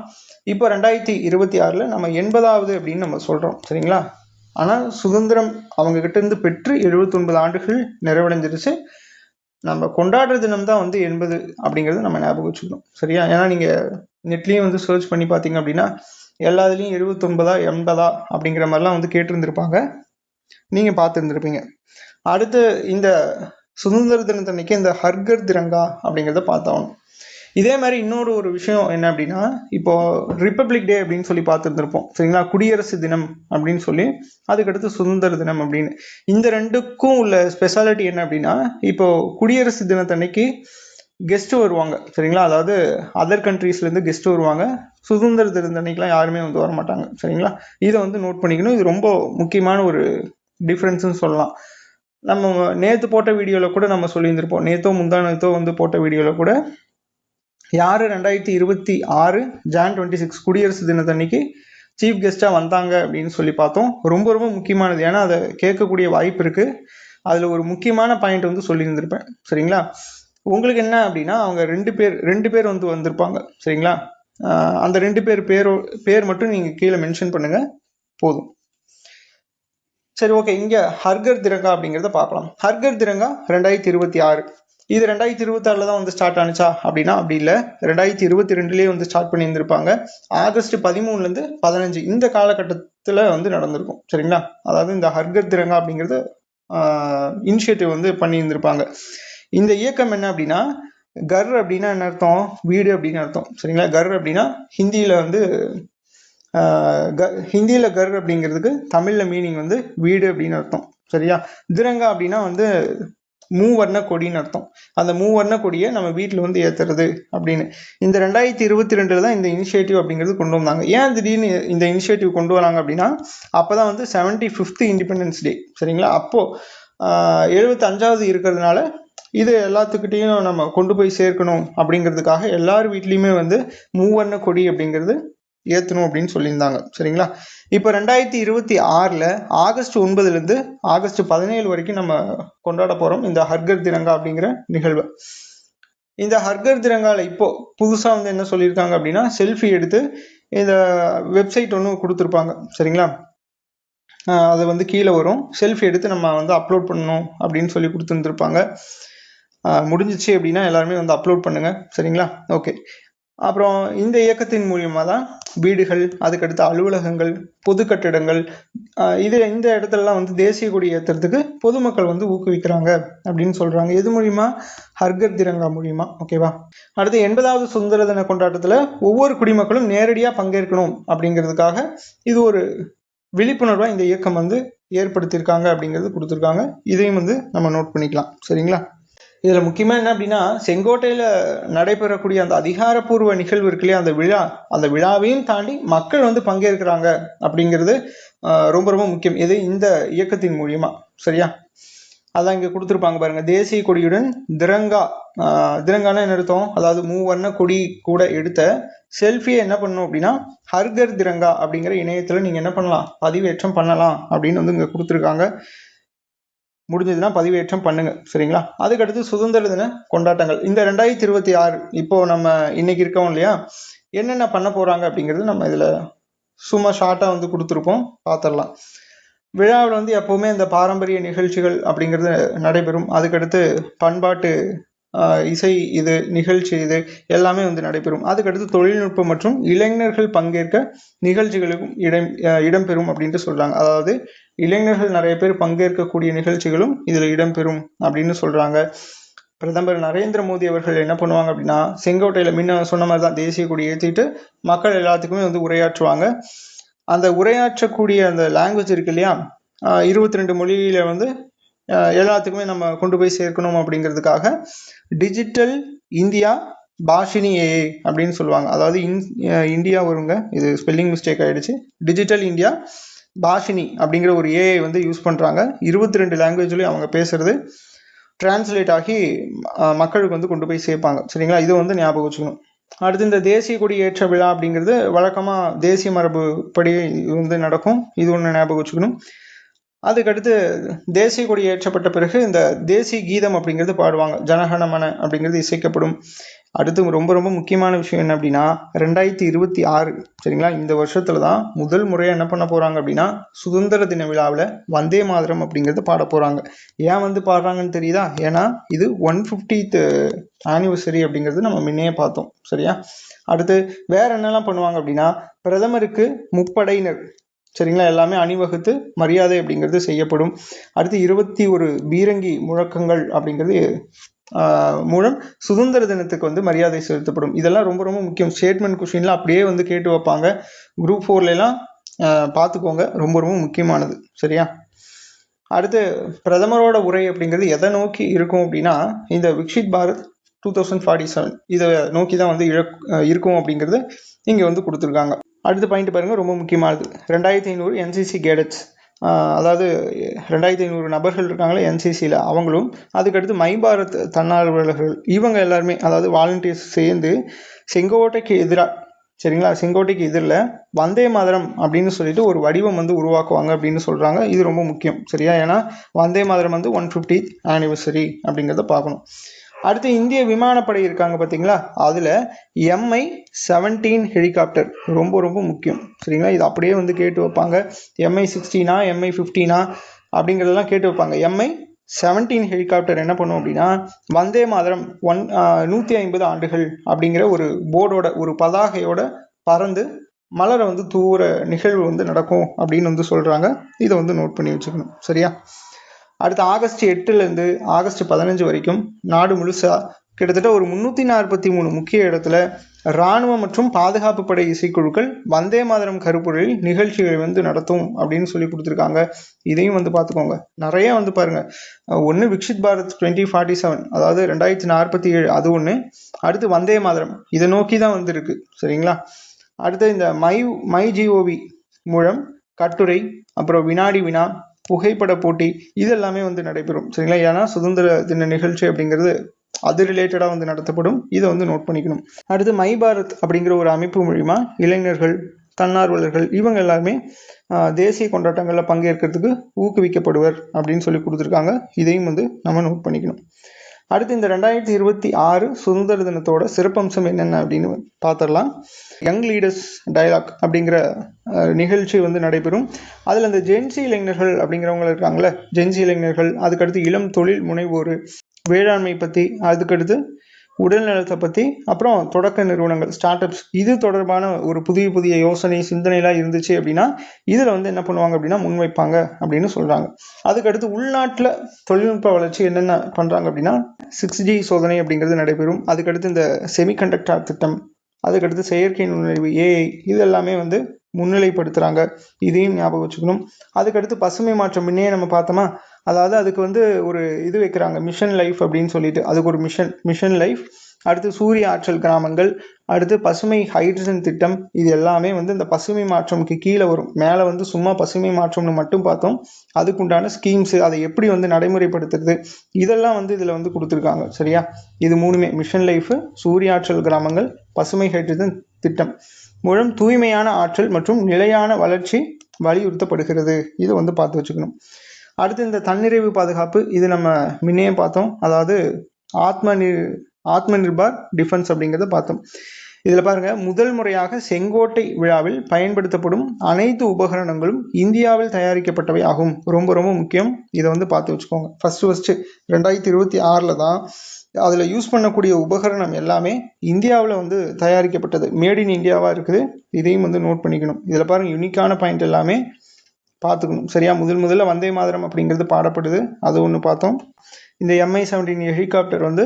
இப்போ 2026 நம்ம 80வது அப்படின்னு நம்ம சொல்றோம். சரிங்களா? ஆனால் சுதந்திரம் அவங்க கிட்ட இருந்து பெற்று 79 ஆண்டுகள் நிறைவடைஞ்சிருச்சு. நம்ம கொண்டாடுற தினம் தான் 80 அப்படிங்கிறது நம்ம ஞாபகம் வச்சுக்கணும். சரியா? ஏன்னா நீங்க நெட்லயும் சர்ச் பண்ணி பார்த்தீங்க அப்படின்னா எல்லாத்துலேயும் 79 80 அப்படிங்கிற மாதிரிலாம் கேட்டிருந்திருப்பாங்க, நீங்க பார்த்துருந்துருப்பீங்க. அடுத்து இந்த சுதந்திர தினத்தன்னைக்கு இந்த ஹர்கர் திரங்கா அப்படிங்கிறத பார்த்தாகணும். இதே மாதிரி இன்னொரு ஒரு விஷயம் என்ன அப்படின்னா, இப்போ ரிப்பப்ளிக் டே அப்படின்னு சொல்லி பார்த்துருந்துருப்போம். சரிங்களா? குடியரசு தினம் அப்படின்னு சொல்லி, அதுக்கடுத்து சுதந்திர தினம் அப்படின்னு. இந்த ரெண்டுக்கும் உள்ள ஸ்பெஷாலிட்டி என்ன அப்படின்னா, இப்போ குடியரசு தினத்தன்னைக்கு கெஸ்ட் வருவாங்க. சரிங்களா? அதாவது அதர் கண்ட்ரீஸ்லேருந்து கெஸ்ட் வருவாங்க. சுதந்திர தினத்தன்னைக்கெலாம் யாருமே வர மாட்டாங்க. சரிங்களா? இதை நோட் பண்ணிக்கணும். இது ரொம்ப முக்கியமான ஒரு டிஃப்ரென்ஸ்னு சொல்லலாம். நம்ம நேற்று போட்ட வீடியோவில் கூட நம்ம சொல்லியிருந்திருப்போம். நேற்றோ முந்தா நேற்றோ போட்ட வீடியோவில் கூட யார் 2026 Jan 26 குடியரசு தினத்தன்னைக்கு சீஃப் கெஸ்ட்டாக வந்தாங்க அப்படின்னு சொல்லி பார்த்தோம். ரொம்ப ரொம்ப முக்கியமானது. ஏன்னா அதை கேட்கக்கூடிய வாய்ப்பு இருக்குது. அதில் ஒரு முக்கியமான பாயிண்ட் சொல்லியிருந்திருப்பேன். சரிங்களா? உங்களுக்கு என்ன அப்படின்னா, அவங்க ரெண்டு பேர் வந்திருப்பாங்க. சரிங்களா? அந்த 2 பேர் மட்டும் நீங்கள் கீழே மென்ஷன் பண்ணுங்கள், போதும். சரி, ஓகே. இங்கே ஹர்கர் திரங்கா அப்படிங்கிறத பார்க்கலாம். ஹர்கர் திரங்கா 2026. இது 2026 தான் ஸ்டார்ட் ஆனிச்சா அப்படின்னா அப்படி இல்லை. 2022 ஸ்டார்ட் பண்ணியிருந்திருப்பாங்க. ஆகஸ்ட் 13 15 இந்த காலகட்டத்தில் நடந்திருக்கும். சரிங்களா? அதாவது இந்த ஹர்கர் திரங்கா அப்படிங்கிறது இனிஷியேட்டிவ் பண்ணியிருந்திருப்பாங்க. இந்த இயக்கம் என்ன அப்படின்னா, கர் அப்படின்னா என்ன அர்த்தம்? வீடு அப்படின்னு அர்த்தம். சரிங்களா? கர் அப்படின்னா ஹிந்தியில் கர் அப்படிங்கிறதுக்கு தமிழில் மீனிங் வீடு அப்படின்னு அர்த்தம். சரியா? திரங்கா அப்படின்னா மூவர்ண கொடின்னு அர்த்தம். அந்த மூவர்ண கொடியை நம்ம வீட்டில் ஏற்றுறது அப்படின்னு. இந்த 2022 தான் இந்த இனிஷியேட்டிவ் அப்படிங்கிறது கொண்டு வந்தாங்க. ஏன் திடீர்னு இந்த இனிஷியேட்டிவ் கொண்டு வராங்க அப்படின்னா, அப்போ தான் 75th இண்டிபெண்டன்ஸ் டே. சரிங்களா? அப்போது 75வது இருக்கிறதுனால இது எல்லாத்துக்கிட்டையும் நம்ம கொண்டு போய் சேர்க்கணும் அப்படிங்கிறதுக்காக எல்லார் வீட்லேயுமே மூவர்ண கொடி அப்படிங்கிறது ஏற்றணும் அப்படின்னு சொல்லியிருந்தாங்க. சரிங்களா? இப்போ 2026 ஆகஸ்ட் 9 ஆகஸ்ட் 17 வரைக்கும் நம்ம கொண்டாட போகிறோம் இந்த ஹர்கர் திரங்கா அப்படிங்கிற நிகழ்வு. இந்த ஹர்கர் திரங்காவில் இப்போ புதுசாக என்ன சொல்லியிருக்காங்க அப்படின்னா, செல்ஃபி எடுத்து இந்த வெப்சைட் கொடுத்துருப்பாங்க. சரிங்களா? அது கீழே வரும். செல்ஃபி எடுத்து நம்ம அப்லோட் பண்ணணும் அப்படின்னு சொல்லி கொடுத்துருந்துருப்பாங்க. முடிஞ்சிச்சு அப்படின்னா எல்லாருமே அப்லோட் பண்ணுங்க. சரிங்களா? ஓகே. அப்புறம் இந்த இயக்கத்தின் மூலியமாக தான் வீடுகள், அதுக்கடுத்து அலுவலகங்கள், பொது கட்டிடங்கள், இந்த இடத்துலலாம் தேசிய கொடி ஏற்றுறதுக்கு பொதுமக்கள் ஊக்குவிக்கிறாங்க அப்படின்னு சொல்கிறாங்க. எது மூலிமா? ஹர்கர் திரங்கா மூலிமா. ஓகேவா? அடுத்து 80வது சுதந்திர தின கொண்டாட்டத்தில் ஒவ்வொரு குடிமக்களும் நேரடியாக பங்கேற்கணும் அப்படிங்கிறதுக்காக இது ஒரு விழிப்புணர்வாக இந்த இயக்கம் ஏற்படுத்தியிருக்காங்க அப்படிங்கிறது கொடுத்துருக்காங்க. இதையும் நம்ம நோட் பண்ணிக்கலாம். சரிங்களா? இதில் முக்கியமாக என்ன அப்படின்னா, செங்கோட்டையில் நடைபெறக்கூடிய அந்த அதிகாரப்பூர்வ நிகழ்வு இருக்கு இல்லையா, அந்த விழாவையும் தாண்டி மக்கள் பங்கேற்கிறாங்க அப்படிங்கிறது ரொம்ப ரொம்ப முக்கியம். இது இந்த இயக்கத்தின் மூலியமா. சரியா? அதான் இங்கே கொடுத்துருப்பாங்க பாருங்க. தேசிய கொடியுடன் திரங்கானா என்ன அர்த்தம்? அதாவது மூவர்ண கொடி கூட எடுத்த செல்ஃபியை என்ன பண்ணணும் அப்படின்னா, ஹர்கர் திரங்கா அப்படிங்கிற இணையத்தில் நீங்கள் என்ன பண்ணலாம்? பதிவேற்றம் பண்ணலாம் அப்படின்னு இங்கே கொடுத்துருக்காங்க. முடிஞ்சதுன்னா பதிவேற்றம் பண்ணுங்க. சரிங்களா? அதுக்கடுத்து சுதந்திர தின கொண்டாட்டங்கள் இந்த 2026 இப்போ நம்ம இன்னைக்கு இருக்கோம் இல்லையா, என்னென்ன பண்ண போறாங்க அப்படிங்கிறது நம்ம இதுல சும்மா ஷார்ட்டா கொடுத்துருப்போம், பார்த்துடலாம். விழாவில் எப்பவுமே இந்த பாரம்பரிய நிகழ்ச்சிகள் அப்படிங்கிறது நடைபெறும். அதுக்கடுத்து பண்பாட்டு இசை இது நிகழ்ச்சி இது எல்லாமே நடைபெறும். அதுக்கடுத்து தொழில்நுட்பம் மற்றும் இளைஞர்கள் பங்கேற்க நிகழ்ச்சிகளுக்கும் இடம்பெறும் அப்படின்ட்டு சொல்றாங்க. அதாவது இளைஞர்கள் நிறைய பேர் பங்கேற்கக்கூடிய நிகழ்ச்சிகளும் இதில் இடம்பெறும் அப்படின்னு சொல்றாங்க. பிரதமர் நரேந்திர மோடி அவர்கள் என்ன பண்ணுவாங்க அப்படின்னா, செங்கோட்டையில் முன்ன சொன்ன மாதிரி தான் தேசிய கொடி ஏற்றிட்டு மக்கள் எல்லாத்துக்குமே உரையாற்றுவாங்க. அந்த உரையாற்றக்கூடிய அந்த லாங்குவேஜ் இருக்கு இல்லையா, 22 மொழியில எல்லாத்துக்குமே நம்ம கொண்டு போய் சேர்க்கணும் அப்படிங்கிறதுக்காக டிஜிட்டல் இந்தியா பாஷினி ஏஐ அப்படின்னு சொல்லுவாங்க. அதாவது இந்தியா வருங்க, இது ஸ்பெல்லிங் மிஸ்டேக் ஆயிடுச்சு. டிஜிட்டல் இந்தியா பாஷினி அப்படிங்கிற ஒரு ஏஐ யூஸ் பண்ணுறாங்க. 22 லாங்குவேஜ்லேயும் அவங்க பேசுறது டிரான்ஸ்லேட் ஆகி மக்களுக்கு கொண்டு போய் சேர்ப்பாங்க. சரிங்களா? இதை ஞாபகம் வச்சுக்கணும். அடுத்து இந்த தேசிய கொடி ஏற்ற விழா அப்படிங்கிறது வழக்கமாக தேசிய மரபு படி நடக்கும். இது ஒன்று ஞாபகம் வச்சுக்கணும். அதுக்கடுத்து தேசிய கொடி ஏற்றப்பட்ட பிறகு இந்த தேசிய கீதம் அப்படிங்கிறது பாடுவாங்க, ஜனகணமன அப்படிங்கிறது இசைக்கப்படும். அடுத்து ரொம்ப ரொம்ப முக்கியமான விஷயம் என்ன அப்படின்னா 2026 சரிங்களா, இந்த வருஷத்துல தான் முதல் முறையாக என்ன பண்ண போறாங்க அப்படின்னா சுதந்திர தின விழாவில் வந்தே மாதரம் அப்படிங்கிறது பாட போறாங்க. ஏன் வந்து பாடுறாங்கன்னு தெரியுதா? ஏன்னா இது 150th ஆனிவர்சரி அப்படிங்கிறது நம்ம முன்னையே பார்த்தோம். சரியா, அடுத்து வேற என்னெல்லாம் பண்ணுவாங்க அப்படின்னா பிரதமருக்கு முப்படையினர் சரிங்களா எல்லாமே அணிவகுத்து மரியாதை அப்படிங்கிறது செய்யப்படும். அடுத்து 21 பீரங்கி முழக்கங்கள் அப்படிங்கிறது மூலம் சுதந்திர தினத்துக்கு வந்து மரியாதை செலுத்தப்படும். இதெல்லாம் ரொம்ப ரொம்ப முக்கியம். ஸ்டேட்மெண்ட் கொஸ்டின்லாம் அப்படியே வந்து கேட்டு வைப்பாங்க. குரூப் 4லாம் பார்த்துக்கோங்க, ரொம்ப ரொம்ப முக்கியமானது. சரியா, அடுத்து பிரதமரோட உரை அப்படிங்கிறது எதை நோக்கி இருக்கும் அப்படின்னா இந்த விக்ஷித் பாரத் 2047 இதை நோக்கி தான் வந்து இருக்கும் அப்படிங்கிறது இங்கே வந்து கொடுத்துருக்காங்க. அடுத்த பாயிண்ட் பாருங்க, ரொம்ப முக்கியமானது. 2500 என்சிசி கேடட்ஸ், அதாவது 2500 நபர்கள் இருக்காங்களே என்சிசியில், அவங்களும் அதுக்கடுத்து மை பாரத் தன்னார்வலர்கள் இவங்க எல்லாருமே அதாவது வாலண்டியர்ஸ் சேர்ந்து செங்கோட்டைக்கு எதிராக சரிங்களா, செங்கோட்டைக்கு எதிரில் வந்தே மாதரம் அப்படின்னு சொல்லிட்டு ஒரு வடிவம் வந்து உருவாக்குவாங்க அப்படின்னு சொல்கிறாங்க. இது ரொம்ப முக்கியம். சரியா, ஏன்னா வந்தே மாதரம் வந்து 150th ஆனிவர்சரி அப்படிங்கிறத பார்க்கணும். அடுத்து இந்திய விமானப்படை இருக்காங்க பார்த்தீங்களா, அதில் MI-17 ஹெலிகாப்டர் ரொம்ப ரொம்ப முக்கியம். சரிங்களா, இது அப்படியே வந்து கேட்டு வைப்பாங்க. MI-16 MI-15 அப்படிங்கிறதெல்லாம் கேட்டு வைப்பாங்க. MI-17 ஹெலிகாப்டர் என்ன பண்ணும் அப்படின்னா வந்தே மாதரம் 150 ஆண்டுகள் அப்படிங்கிற ஒரு போர்டோட ஒரு பதாகையோட பறந்து மலரை வந்து தூர நிகழ்வு வந்து நடக்கும் அப்படின்னு வந்து சொல்கிறாங்க. இதை வந்து நோட் பண்ணி வச்சுக்கணும். சரியா, அடுத்து ஆகஸ்ட் 8லேருந்து ஆகஸ்ட் 15 வரைக்கும் நாடு முழுசா கிட்டத்தட்ட ஒரு 343 முக்கிய இடத்துல இராணுவ மற்றும் பாதுகாப்பு படை இசைக்குழுக்கள் வந்தே மாதரம் கருப்பொருளில் நிகழ்ச்சிகளை வந்து நடத்தும் அப்படின்னு சொல்லி கொடுத்துருக்காங்க. இதையும் வந்து பார்த்துக்கோங்க. நிறைய வந்து பாருங்க, ஒன்று விக்ஷித் பாரத் 2047 அதாவது 2047 அது ஒன்று, அடுத்து வந்தே மாதரம் இதை நோக்கி தான் வந்து இருக்கு. சரிங்களா, அடுத்து இந்த மை ஜிஓவி மூலம் கட்டுரை, அப்புறம் வினாடி வினா, புகைப்பட போட்டி இதெல்லாமே வந்து நடைபெறும். சரிங்களா, ஏன்னா சுதந்திர தின நிகழ்ச்சி அப்படிங்கிறது அது ரிலேட்டடாக வந்து நடத்தப்படும். இதை வந்து நோட் பண்ணிக்கணும். அடுத்து மை பாரத் அப்படிங்கிற ஒரு அமைப்பு மூலிமா இளைஞர்கள், தன்னார்வலர்கள் இவங்க எல்லாருமே தேசிய கொண்டாட்டங்களில் பங்கேற்கிறதுக்கு ஊக்குவிக்கப்படுவர் அப்படின்னு சொல்லி கொடுத்துருக்காங்க. இதையும் வந்து நம்ம நோட் பண்ணிக்கணும். அடுத்து இந்த 2026 சுதந்திர தினத்தோட சிறப்பம்சம் என்னென்ன அப்படின்னு பார்த்துடலாம். யங் லீடர்ஸ் டயலாக் அப்படிங்கிற நிகழ்ச்சி வந்து நடைபெறும். அதில் இந்த ஜென்சி இளைஞர்கள் அப்படிங்கிறவங்க இருக்காங்களே, ஜென்சி இளைஞர்கள், அதுக்கடுத்து இளம் தொழில் முனைவோர், வேளாண்மை பற்றி, அதுக்கடுத்து உடல் நலத்தை பற்றி, அப்புறம் தொடக்க நிறுவனங்கள் ஸ்டார்ட் அப்ஸ் இது தொடர்பான ஒரு புதிய யோசனை சிந்தனைலாம் இருந்துச்சு அப்படின்னா இதில் வந்து என்ன பண்ணுவாங்க அப்படின்னா முன்வைப்பாங்க அப்படின்னு சொல்கிறாங்க. அதுக்கடுத்து உள்நாட்டில் தொழில்நுட்ப வளர்ச்சி என்னென்ன பண்ணுறாங்க அப்படின்னா 6G சோதனை அப்படிங்கிறது நடைபெறும். அதுக்கடுத்து இந்த செமிகண்டக்டர் திட்டம், அதுக்கடுத்து செயற்கை நுண்ணறிவு AI இது எல்லாமே வந்து முன்னிலைப்படுத்துகிறாங்க. இதையும் ஞாபகம் வச்சுக்கணும். அதுக்கடுத்து பசுமை மாற்றம் முன்னே நம்ம பார்த்தோமா, அதாவது அதுக்கு வந்து ஒரு இது வைக்கிறாங்க மிஷன் லைஃப் அப்படின்னு சொல்லிட்டு, அதுக்கு ஒரு மிஷன் லைஃப். அடுத்து சூரிய ஆற்றல் கிராமங்கள், அடுத்து பசுமை ஹைட்ரஜன் திட்டம், இது எல்லாமே வந்து இந்த பசுமை மாற்றம்க்கு கீழே வரும். மேலே வந்து சும்மா பசுமை மாற்றம்னு மட்டும் பார்த்தோம், அதுக்குண்டான ஸ்கீம்ஸு அதை எப்படி வந்து நடைமுறைப்படுத்துறது இதெல்லாம் வந்து இதில் வந்து கொடுத்துருக்காங்க. சரியா, இது மூணுமே மிஷன் லைஃபு, சூரிய ஆற்றல் கிராமங்கள், பசுமை ஹைட்ரஜன் திட்டம் மூலம் தூய்மையான ஆற்றல் மற்றும் நிலையான வளர்ச்சி வலியுறுத்தப்படுகிறது. இதை வந்து பார்த்து வச்சுக்கணும். அடுத்து இந்த தன்னிறைவு பாதுகாப்பு, இது நம்ம முன்னையே பார்த்தோம், அதாவது ஆத்ம நிர்பார் டிஃபென்ஸ் அப்படிங்கிறத பார்த்தோம். இதில் பாருங்க, முதல் முறையாக செங்கோட்டை விழாவில் பயன்படுத்தப்படும் அனைத்து உபகரணங்களும் இந்தியாவில் தயாரிக்கப்பட்டவை ஆகும். ரொம்ப ரொம்ப முக்கியம், இதை வந்து பார்த்து வச்சுக்கோங்க. ஃபர்ஸ்ட் 2026 தான் அதில் யூஸ் பண்ணக்கூடிய உபகரணம் எல்லாமே இந்தியாவில் வந்து தயாரிக்கப்பட்டது, மேட் இன் இந்தியாவாக இருக்குது. இதையும் வந்து நோட் பண்ணிக்கணும். இதில் பாருங்கள், யூனிக்கான பாயிண்ட் எல்லாமே பார்த்துக்கணும். சரியா, முதல்ல வந்தே மாதரம் அப்படிங்கிறது பாடப்படுது, அது ஒன்று பார்த்தோம். இந்த MI-17 ஹெலிகாப்டர் வந்து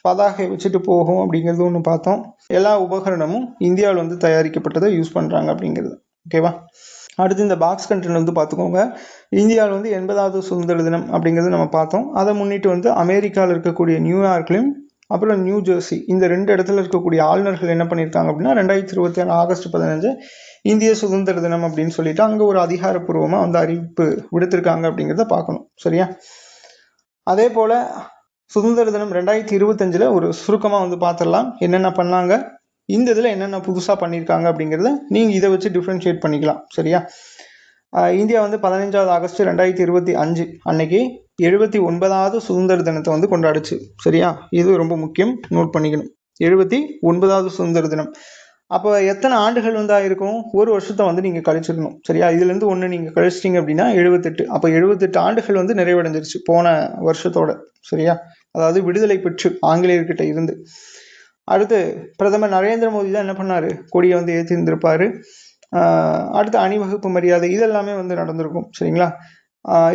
பதாகை வச்சுட்டு போகும் அப்படிங்கிறது ஒன்று பார்த்தோம். எல்லா உபகரணமும் இந்தியாவில் வந்து தயாரிக்கப்பட்டதை யூஸ் பண்ணுறாங்க அப்படிங்கிறது. ஓகேவா, அடுத்து இந்த பாக்ஸ் கண்டென்ட் வந்து பார்த்துக்கோங்க. இந்தியாவில் வந்து 80வது சுதந்திர தினம் அப்படிங்கிறது நம்ம பார்த்தோம். அதை முன்னிட்டு வந்து அமெரிக்காவில் இருக்கக்கூடிய நியூயார்க்லையும் அப்புறம் நியூ ஜெர்சி இந்த 2 இடத்துல இருக்கக்கூடிய ஆளுநர்கள் என்ன பண்ணியிருக்காங்க அப்படின்னா 2026 ஆகஸ்ட் 15 இந்திய சுதந்திர தினம் அப்படின்னு சொல்லிட்டு அங்கே ஒரு அதிகாரப்பூர்வமாக வந்து அறிவிப்பு விடுத்திருக்காங்க அப்படிங்கிறத பார்க்கணும். சரியா, அதே போல் சுதந்திர தினம் 2025 ஒரு சுருக்கமாக வந்து பார்த்துடலாம். என்னென்ன பண்ணாங்க, இந்த இதில் என்னென்ன புதுசாக பண்ணியிருக்காங்க அப்படிங்கிறத நீங்கள் இதை வச்சு டிஃப்ரென்ஷியேட் பண்ணிக்கலாம். சரியா, இந்தியா வந்து 15வது ஆகஸ்ட் 2025 அன்னைக்கு 79வது சுதந்திர தினத்தை வந்து கொண்டாடுச்சு. சரியா? இது ரொம்ப முக்கியம், நோட் பண்ணிக்கணும். 79வது சுதந்திர தினம். அப்போ எத்தனை ஆண்டுகள் வந்து ஆயிருக்கும்? ஒரு வருஷத்தை வந்து நீங்கள் கழிச்சிடணும். சரியா? இதுலேருந்து ஒன்று நீங்கள் கழிச்சிட்டிங்க அப்படின்னா 78. அப்போ 78 ஆண்டுகள் வந்து நிறைவடைஞ்சிருச்சு போன வருஷத்தோட. சரியா? அதாவது விடுதலை பெற்று ஆங்கிலேயர்கிட்ட இருந்து. அடுத்து பிரதமர் நரேந்திர மோடி தான் என்ன பண்ணார்? கொடியை வந்து ஏற்றிருந்திருப்பார். அடுத்து அணிவகுப்பு மரியாதை இதெல்லாமே வந்து நடந்திருக்கும். சரிங்களா?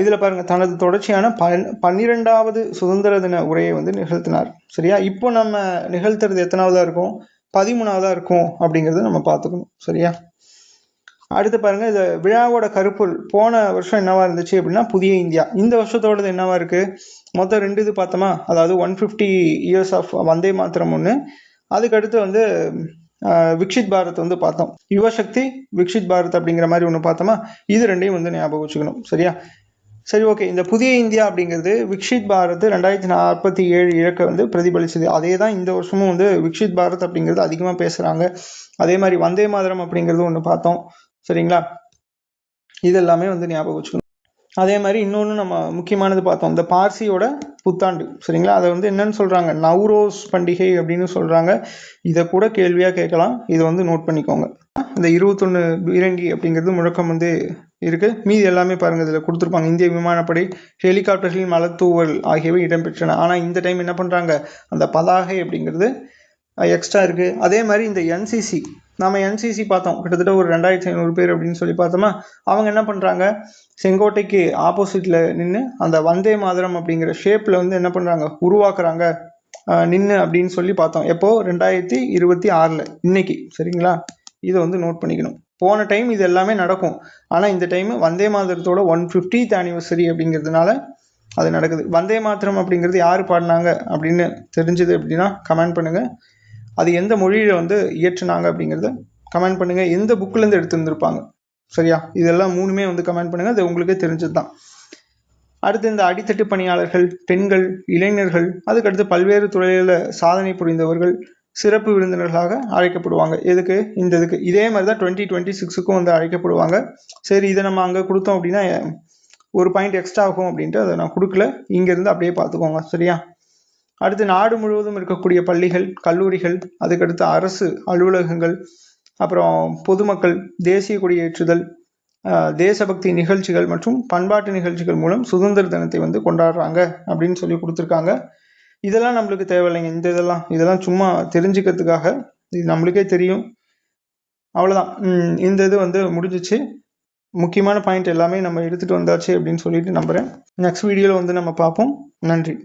இதில் பாருங்கள், தனது தொடர்ச்சியான 12வது சுதந்திர தின உரையை வந்து நிகழ்த்தினார். சரியா? இப்போ நம்ம நிகழ்த்துறது எத்தனாவதாக இருக்கும்? 13ஆவதாக இருக்கும் அப்படிங்கிறத நம்ம பார்த்துக்கணும். சரியா? அடுத்து பாருங்கள், இந்த விழாவோட கருப்பொருள் போன வருஷம் என்னவா இருந்துச்சு அப்படின்னா புதிய இந்தியா. இந்த வருஷத்தோடது என்னவா இருக்குது? மொத்தம் 2 இது பார்த்தோமா? அதாவது 150 இயர்ஸ் ஆஃப் வந்தே மாத்திரம் ஒன்று, அதுக்கடுத்து வந்து விக்ஷித் பாரத் வந்து பார்த்தோம். யுவசக்தி விக்ஷித் பாரத் அப்படிங்கிற மாதிரி ஒன்று பார்த்தோமா? இது ரெண்டையும் வந்து ஞாபகம் வச்சுக்கணும். சரியா? சரி, ஓகே. இந்த புதிய இந்தியா அப்படிங்கிறது விக்ஷித் பாரத் 2047 இலக்கை வந்து பிரதிபலிச்சது. அதே தான் இந்த வருஷமும் வந்து விக்ஷித் பாரத் அப்படிங்கிறது அதிகமாக பேசுகிறாங்க. அதே மாதிரி வந்தே மாதரம் அப்படிங்கிறது ஒன்று பார்த்தோம். சரிங்களா? இது எல்லாமே வந்து ஞாபகம் வச்சுக்கணும். அதே மாதிரி இன்னொன்று நம்ம முக்கியமானது பார்த்தோம், இந்த பார்சியோட புத்தாண்டு. சரிங்களா? அதை வந்து என்னன்னு சொல்கிறாங்க? நவ்ரோஸ் பண்டிகை அப்படின்னு சொல்கிறாங்க. இதை கூட கேள்வியாக கேட்கலாம். இதை வந்து நோட் பண்ணிக்கோங்க. இந்த 21 பீரங்கி அப்படிங்கிறது முழக்கம் வந்து இருக்குது. மீதி எல்லாமே பாருங்கள் இதில் கொடுத்துருப்பாங்க. இந்திய விமானப்படை ஹெலிகாப்டர்களின் மலத்தூவல் ஆகியவை இடம்பெற்றன. ஆனால் இந்த டைம் என்ன பண்ணுறாங்க? அந்த பதாகை அப்படிங்கிறது எக்ஸ்ட்ரா இருக்குது. அதே மாதிரி இந்த என்சிசி, நம்ம என்சிசி பார்த்தோம், கிட்டத்தட்ட ஒரு 2500 பேர் அப்படின்னு சொல்லி பார்த்தோமா? அவங்க என்ன பண்ணுறாங்க? செங்கோட்டைக்கு ஆப்போசிட்டில் நின்று அந்த வந்தே மாதரம் அப்படிங்கிற ஷேப்பில் வந்து என்ன பண்ணுறாங்க? உருவாக்குறாங்க நின்று அப்படின்னு சொல்லி பார்த்தோம். எப்போ? 2026 இன்னைக்கு. சரிங்களா? இதை வந்து நோட் பண்ணிக்கணும். போன டைம் இது எல்லாமே நடக்கும், ஆனால் இந்த டைம் வந்தே மாதரத்தோட 150th ஆனிவர்சரி அப்படிங்கிறதுனால அது நடக்குது. வந்தே மாதரம் அப்படிங்கிறது யார் பாடினாங்க அப்படின்னு தெரிஞ்சது அப்படின்னா கமெண்ட் பண்ணுங்கள். அது எந்த மொழியில் வந்து இயற்றுனாங்க அப்படிங்கிறத கமெண்ட் பண்ணுங்கள். எந்த புக்கிலேருந்து எடுத்துருந்துருப்பாங்க. சரியா? இதெல்லாம் 3மே வந்து கமெண்ட் பண்ணுங்கள். அது உங்களுக்கே தெரிஞ்சது தான். அடுத்து இந்த அடித்தட்டு பணியாளர்கள், பெண்கள், இளைஞர்கள், அதுக்கடுத்து பல்வேறு துறையில் சாதனை புரிந்தவர்கள் சிறப்பு விருந்தினர்களாக அழைக்கப்படுவாங்க. எதுக்கு? இந்த இதுக்கு. இதே மாதிரி தான் 2026க்கும் வந்து அழைக்கப்படுவாங்க. சரி, இதை நம்ம அங்கே கொடுத்தோம் அப்படின்னா ஒரு பாயிண்ட் எக்ஸ்ட்ரா ஆகும் அப்படின்ட்டு அதை நான் கொடுக்கல. இங்கேருந்து அப்படியே பார்த்துக்கோங்க. சரியா? அடுத்து நாடு முழுவதும் இருக்கக்கூடிய பள்ளிகள், கல்லூரிகள், அதுக்கடுத்து அரசு அலுவலகங்கள், அப்புறம் பொதுமக்கள் தேசிய கொடியேற்றுதல், தேசபக்தி நிகழ்ச்சிகள் மற்றும் பண்பாட்டு நிகழ்ச்சிகள் மூலம் சுதந்திர தினத்தை வந்து கொண்டாடுறாங்க அப்படின்னு சொல்லி கொடுத்துருக்காங்க. இதெல்லாம் நம்மளுக்கு தேவையில்லைங்க. இதெல்லாம் சும்மா தெரிஞ்சுக்கிறதுக்காக, இது நம்மளுக்கே தெரியும். அவ்வளோதான். இந்த இது வந்து முடிஞ்சிச்சு. முக்கியமான பாயிண்ட் எல்லாமே நம்ம எடுத்துகிட்டு வந்தாச்சு அப்படின்னு சொல்லிட்டு நம்புகிறேன். நெக்ஸ்ட் வீடியோவில் வந்து நம்ம பார்ப்போம். நன்றி.